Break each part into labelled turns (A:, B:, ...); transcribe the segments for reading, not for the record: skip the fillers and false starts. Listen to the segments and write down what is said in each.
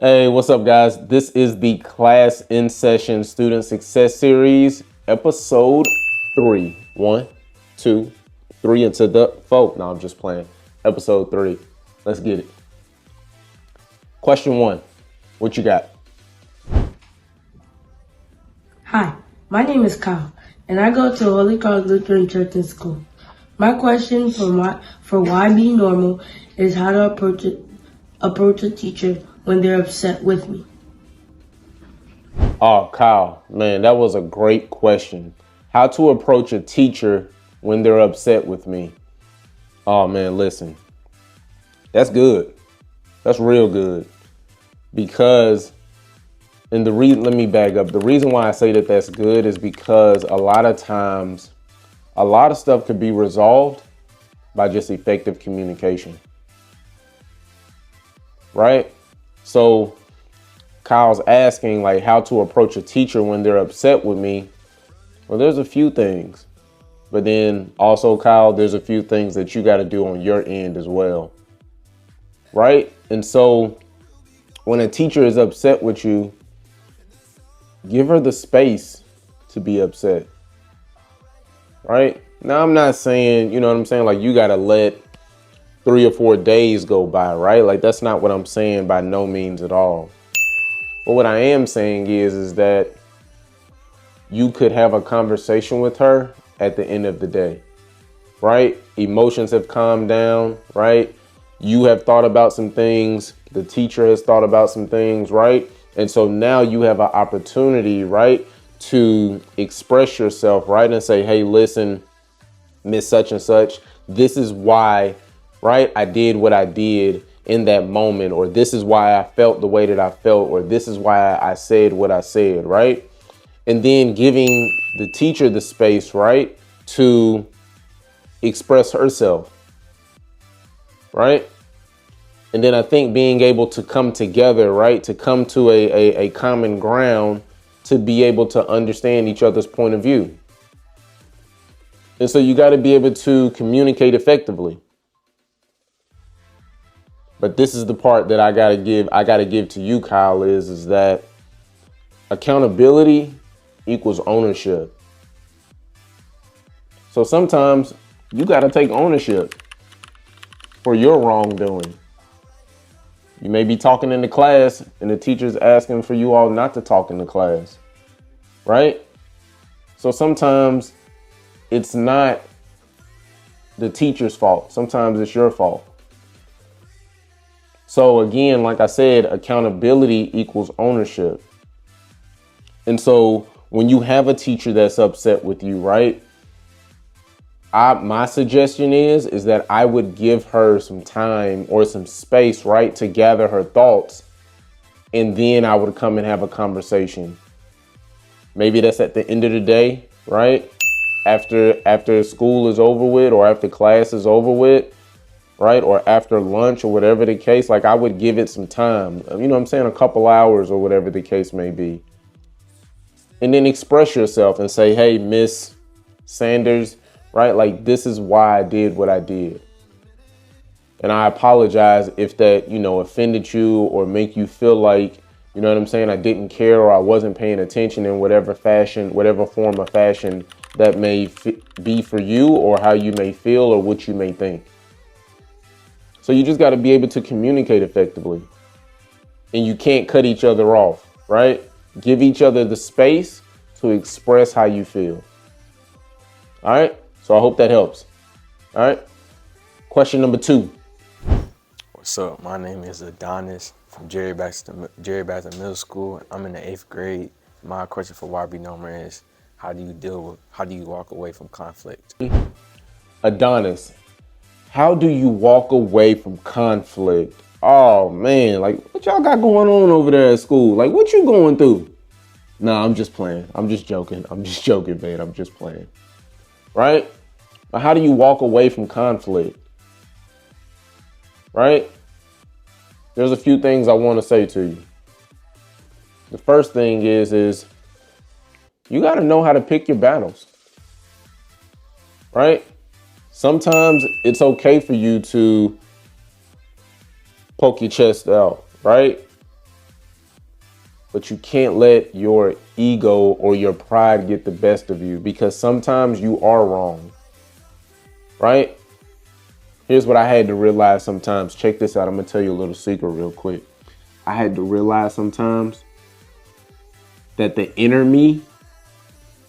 A: Hey, what's up, guys? This is the Class in Session Student Success Series, episode 3. 1, 2, 3 into the 4. No, I'm just playing. Episode 3. Let's get it. Question 1. What you got?
B: Hi, my name is Kyle, and I go to Holy Cross Lutheran Church and School. My question for Y.B.Normal is how to approach a teacher when they're upset with me.
A: Oh, Kyle, man, that was a great question. How to approach a teacher when they're upset with me. Oh, man, listen. That's good. That's real good. Because, let me back up. The reason why I say that that's good is because a lot of times, a lot of stuff could be resolved by just effective communication. Right? So Kyle's asking like how to approach a teacher when they're upset with me. Well, there's a few things, but then also, Kyle, there's a few things that you got to do on your end as well. Right? And so when a teacher is upset with you, give her the space to be upset. Right? Now, I'm not saying, you know what I'm saying? Like you got to let 3 or 4 days go by, right? Like that's not what I'm saying by no means at all. But what I am saying is that you could have a conversation with her at the end of the day, right? Emotions have calmed down, right? You have thought about some things. The teacher has thought about some things, right? And so now you have an opportunity, right, to express yourself, right? And say, hey, listen, Miss Such and Such, this is why, right, I did what I did in that moment, or this is why I felt the way that I felt, or this is why I said what I said, right? And then giving the teacher the space, right, to express herself, right? And then I think being able to come together, right, to come to a common ground to be able to understand each other's point of view. And so you got to be able to communicate effectively. But this is the part that I gotta give to you, Kyle, is that accountability equals ownership. So sometimes you gotta take ownership for your wrongdoing. You may be talking in the class and the teacher's asking for you all not to talk in the class, right? So sometimes it's not the teacher's fault. Sometimes it's your fault. So again, like I said, accountability equals ownership. And so when you have a teacher that's upset with you, right? My suggestion is that I would give her some time or some space, right, to gather her thoughts. And then I would come and have a conversation. Maybe that's at the end of the day, right? After school is over with or after class is over with. Right? Or after lunch or whatever the case, like I would give it some time, you know what I'm saying? A couple hours or whatever the case may be. And then express yourself and say, hey, Miss Sanders, right? Like, this is why I did what I did. And I apologize if that, offended you or make you feel like, you know what I'm saying? I didn't care or I wasn't paying attention in whatever fashion, whatever form of fashion that may be for you or how you may feel or what you may think. So you just got to be able to communicate effectively and you can't cut each other off, right? Give each other the space to express how you feel. All right. So I hope that helps. All right. Question number 2.
C: What's up? My name is Adonis from Jerry Baxter Middle School. I'm in the 8th grade. My question for Y.B.Normal is how do you walk away from conflict?
A: Adonis, how do you walk away from conflict? Oh man, like what y'all got going on over there at school? Like what you going through? Nah, I'm just playing. I'm just joking. Man. I'm just playing. Right? But how do you walk away from conflict? Right? There's a few things I want to say to you. The first thing is you got to know how to pick your battles. Right? Sometimes it's okay for you to poke your chest out, right? but you can't let your ego or your pride get the best of you, because sometimes you are wrong, right? Here's what I had to realize sometimes. Check this out. I'm going to tell you a little secret real quick. I had to realize sometimes that the inner me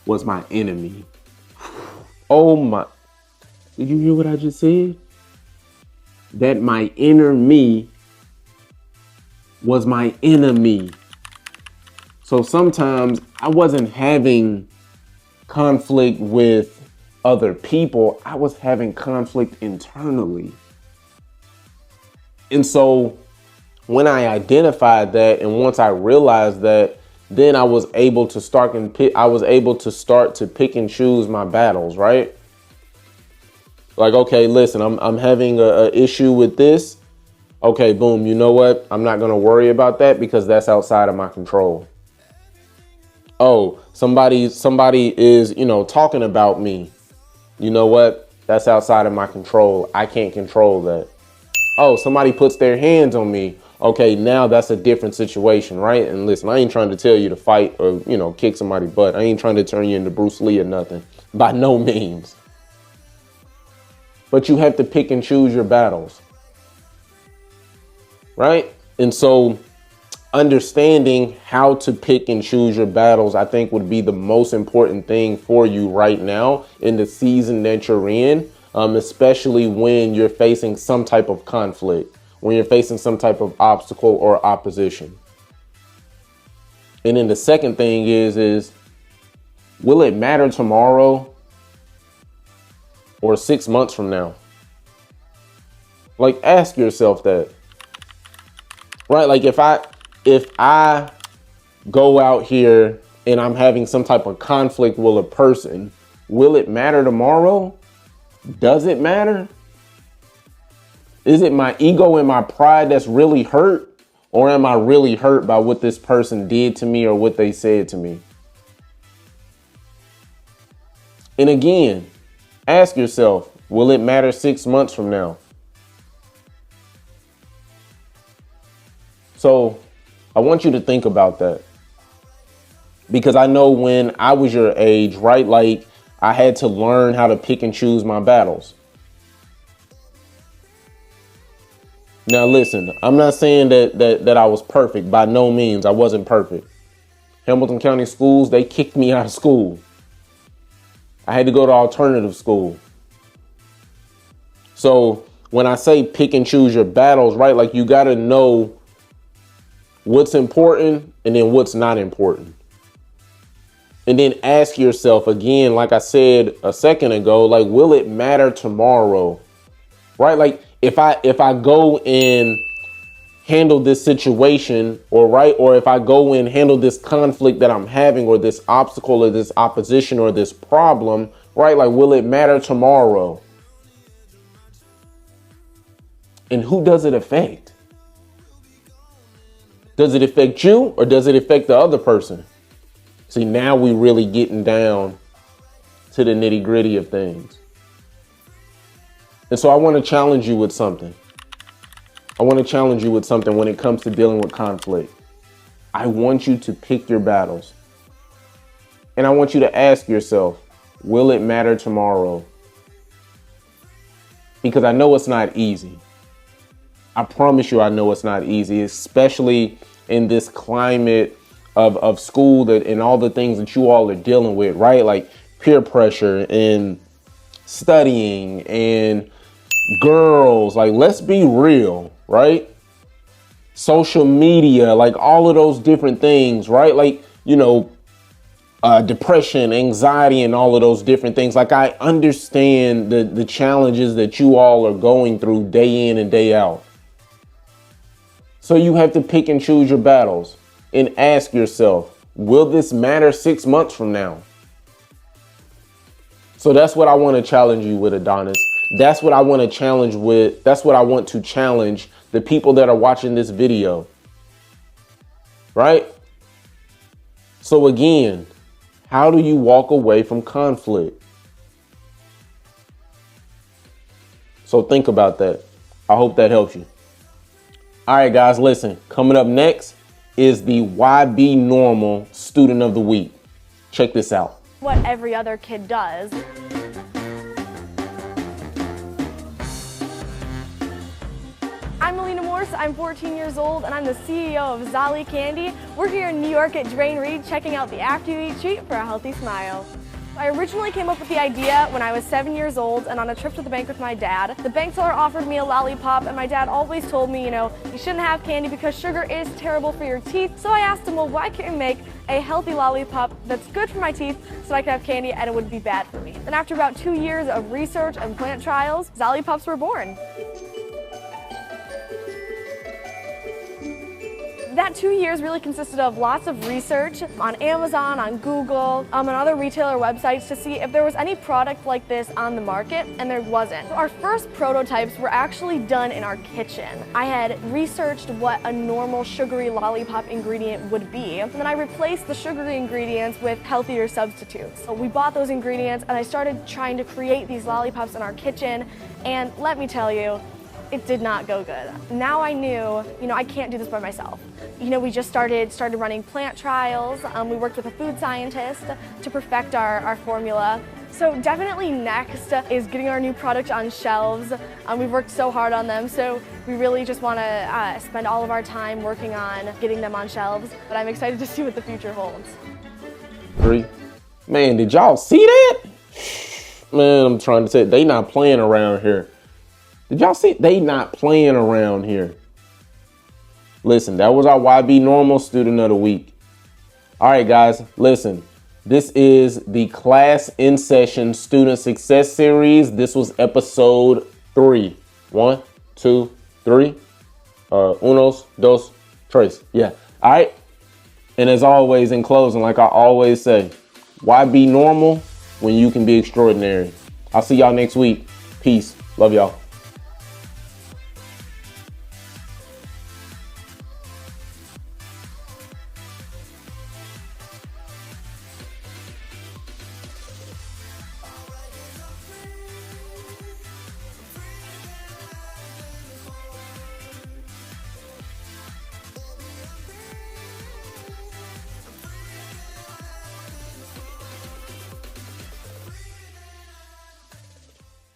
A: was my enemy. Oh my. Did you hear what I just said? That my inner me was my enemy. So sometimes I wasn't having conflict with other people. I was having conflict internally. And so when I identified that, and once I realized that, then I was able to start to pick and choose my battles, right? Like, okay, listen, I'm having a issue with this. Okay, boom, you know what? I'm not going to worry about that because that's outside of my control. Oh, somebody is, talking about me. You know what? That's outside of my control. I can't control that. Oh, somebody puts their hands on me. Okay, now that's a different situation, right? And listen, I ain't trying to tell you to fight or, kick somebody's butt. I ain't trying to turn you into Bruce Lee or nothing. By no means. But you have to pick and choose your battles, right? And so understanding how to pick and choose your battles, I think, would be the most important thing for you right now in the season that you're in, especially when you're facing some type of conflict, when you're facing some type of obstacle or opposition. And then the second thing is will it matter tomorrow or 6 months from now? Like, ask yourself that, right? Like, if I go out here and I'm having some type of conflict with a person, will it matter tomorrow? Does it matter? Is it my ego and my pride that's really hurt? Or am I really hurt by what this person did to me or what they said to me? And again, ask yourself, will it matter 6 months from now? So I want you to think about that, because I know when I was your age, right, like I had to learn how to pick and choose my battles. Now, listen, I'm not saying that I was perfect. By no means. I wasn't perfect. Hamilton County schools, they kicked me out of school. I had to go to alternative school. So when I say pick and choose your battles, right, like you got to know what's important and then what's not important. And then ask yourself again, like I said a second ago, like, will it matter tomorrow? Right? Like if I go and handle this situation, or if I go and handle this conflict that I'm having, or this obstacle or this opposition or this problem, right? Like, will it matter tomorrow? And who does it affect? Does it affect you or does it affect the other person? See, now we really getting down to the nitty gritty of things. And so I want to challenge you with something. I want to challenge you with something when it comes to dealing with conflict. I want you to pick your battles. And I want you to ask yourself, will it matter tomorrow? Because I know it's not easy. I promise you, I know it's not easy, especially in this climate of school and all the things that you all are dealing with, right? Like peer pressure and studying and girls, like, let's be real, right? Social media, like all of those different things, right? Like, depression, anxiety, and all of those different things. Like, I understand the challenges that you all are going through day in and day out. So you have to pick and choose your battles and ask yourself, will this matter 6 months from now? So that's what I want to challenge you with, Adonis. That's what I want to challenge with. That's what I want to challenge the people that are watching this video. Right? So again, how do you walk away from conflict? So think about that. I hope that helps you. All right, guys, listen, coming up next is the Y.B.Normal Student of the Week. Check this out.
D: What every other kid does. I'm Melina Morse, I'm 14 years old, and I'm the CEO of Zolly Candy. We're here in New York at Drain Reed checking out the after-you-eat treat for a healthy smile. I originally came up with the idea when I was 7 years old and on a trip to the bank with my dad. The bank teller offered me a lollipop, and my dad always told me, you shouldn't have candy because sugar is terrible for your teeth. So I asked him, well, why can't you make a healthy lollipop that's good for my teeth so I could have candy and it would be bad for me? Then after about 2 years of research and plant trials, Zollipops were born. That 2 years really consisted of lots of research on Amazon, on Google, and other retailer websites to see if there was any product like this on the market, and there wasn't. So our first prototypes were actually done in our kitchen. I had researched what a normal sugary lollipop ingredient would be, and then I replaced the sugary ingredients with healthier substitutes. So we bought those ingredients, and I started trying to create these lollipops in our kitchen, and let me tell you, it did not go good. Now I knew, I can't do this by myself. We just started running plant trials. We worked with a food scientist to perfect our formula. So definitely next is getting our new product on shelves. We've worked so hard on them, so we really just want to spend all of our time working on getting them on shelves. But I'm excited to see what the future holds.
A: 3. Man, did y'all see that? Man, I'm trying to say, they not playing around here. Did y'all see? They not playing around here. Listen, that was our Y.B.Normal Student of the Week. All right, guys, listen. This is the Class in Session Student Success Series. This was episode 3. 1, 2, 3. Unos, dos, tres. Yeah. All right. And as always, in closing, like I always say, why be normal when you can be extraordinary? I'll see y'all next week. Peace. Love y'all.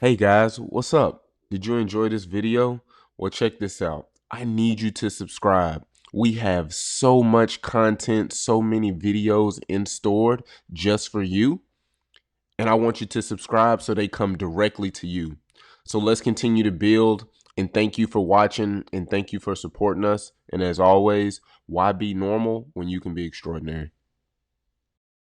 A: Hey guys, what's up? Did you enjoy this video? Well, check this out. I need you to subscribe. We have so much content, so many videos stored just for you. And I want you to subscribe so they come directly to you. So let's continue to build. And thank you for watching and thank you for supporting us. And as always, why be normal when you can be extraordinary?